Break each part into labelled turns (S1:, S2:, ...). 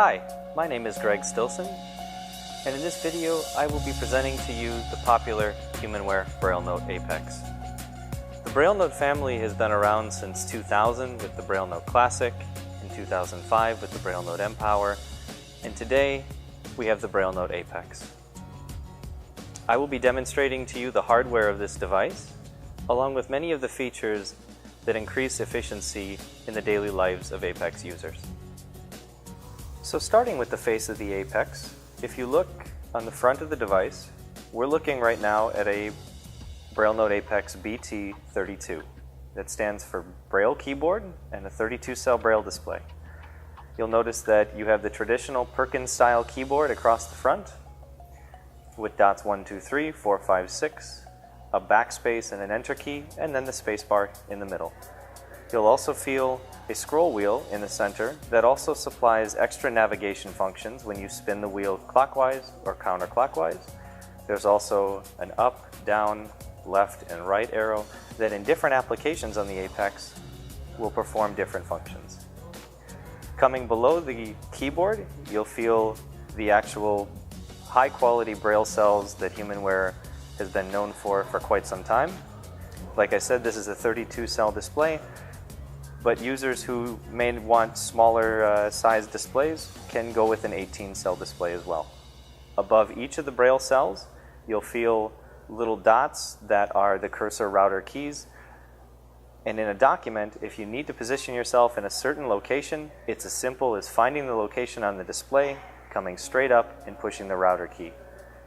S1: Hi, my name is Greg Stilson, and in this video I will be presenting to you the popular HumanWare BrailleNote Apex. The BrailleNote family has been around since 2000 with the BrailleNote Classic, in 2005 with the BrailleNote Empower, and today we have the BrailleNote Apex. I will be demonstrating to you the hardware of this device, along with many of the features that increase efficiency in the daily lives of Apex users. So starting with the face of the Apex, if you look on the front of the device, we're looking right now at a BrailleNote Apex BT32 that stands for Braille keyboard and a 32-cell Braille display. You'll notice that you have the traditional Perkins-style keyboard across the front with dots 1, 2, 3, 4, 5, 6, a backspace and an enter key, and then the space bar in the middle. You'll also feel a scroll wheel in the center that also supplies extra navigation functions when you spin the wheel clockwise or counterclockwise. There's also an up, down, left, and right arrow that in different applications on the Apex will perform different functions. Coming below the keyboard, you'll feel the actual high-quality Braille cells that HumanWare has been known for quite some time. Like I said, this is a 32-cell display, but users who may want smaller size displays can go with an 18-cell display as well. Above each of the Braille cells, you'll feel little dots that are the cursor router keys. And in a document, if you need to position yourself in a certain location, it's as simple as finding the location on the display, coming straight up and pushing the router key.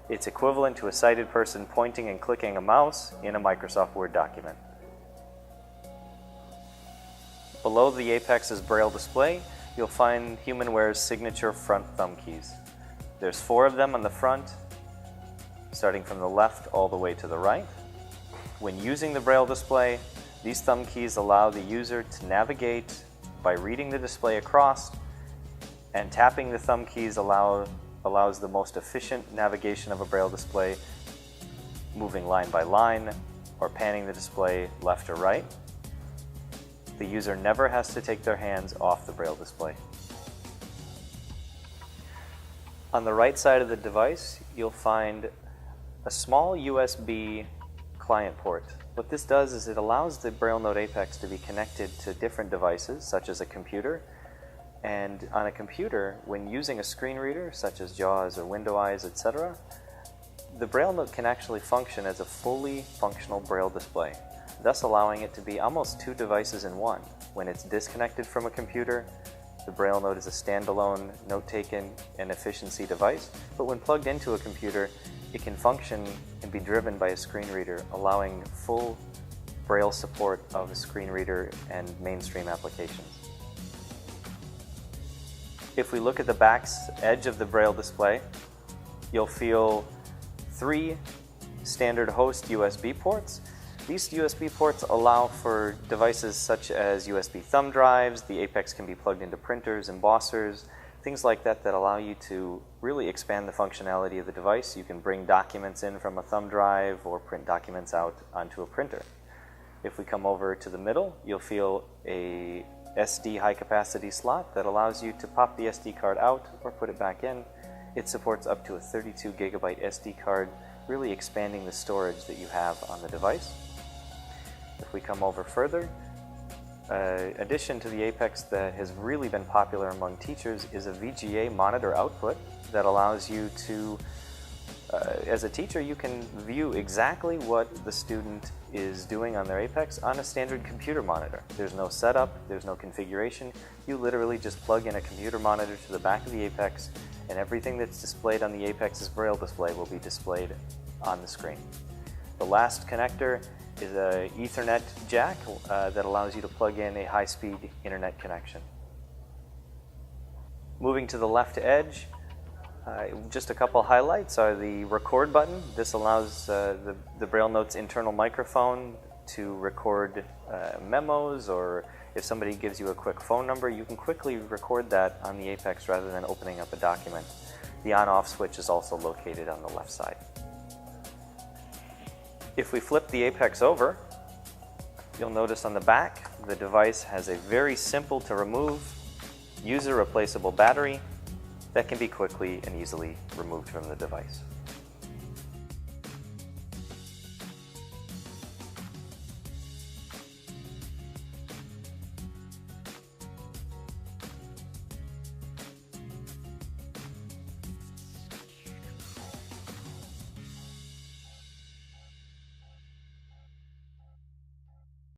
S1: It's equivalent to a sighted person pointing and clicking a mouse in a Microsoft Word document. Below the Apex's Braille display, you'll find HumanWare's signature front thumb keys. There's 4 of them on the front, starting from the left all the way to the right. When using the Braille display, these thumb keys allow the user to navigate by reading the display across, and tapping the thumb keys allows the most efficient navigation of a Braille display, moving line by line or panning the display left or right. The user never has to take their hands off the Braille display. On the right side of the device, you'll find a small USB client port. What this does is it allows the BrailleNote Apex to be connected to different devices, such as a computer. And on a computer, when using a screen reader, such as JAWS or Window Eyes, etc., the BrailleNote can actually function as a fully functional Braille display, thus allowing it to be almost 2 devices in one. When it's disconnected from a computer, the BrailleNote is a standalone note-taking and efficiency device, but when plugged into a computer, it can function and be driven by a screen reader, allowing full Braille support of a screen reader and mainstream applications. If we look at the back edge of the Braille display, you'll feel 3 standard host USB ports. These USB ports allow for devices such as USB thumb drives. The Apex can be plugged into printers, embossers, things like that that allow you to really expand the functionality of the device. You can bring documents in from a thumb drive or print documents out onto a printer. If we come over to the middle, you'll feel a SD high-capacity slot that allows you to pop the SD card out or put it back in. It supports up to a 32 gigabyte SD card, really expanding the storage that you have on the device. If we come over further, addition to the Apex that has really been popular among teachers is a VGA monitor output that allows you to, as a teacher, you can view exactly what the student is doing on their Apex on a standard computer monitor. There's no setup, there's no configuration. You literally just plug in a computer monitor to the back of the Apex, and everything that's displayed on the Apex's Braille display will be displayed on the screen. The last connector is an Ethernet jack that allows you to plug in a high-speed internet connection. Moving to the left edge, just a couple highlights are the record button. This allows the BrailleNote's internal microphone to record memos, or if somebody gives you a quick phone number, you can quickly record that on the Apex rather than opening up a document. The on-off switch is also located on the left side. If we flip the Apex over, you'll notice on the back the device has a very simple to remove user replaceable battery that can be quickly and easily removed from the device.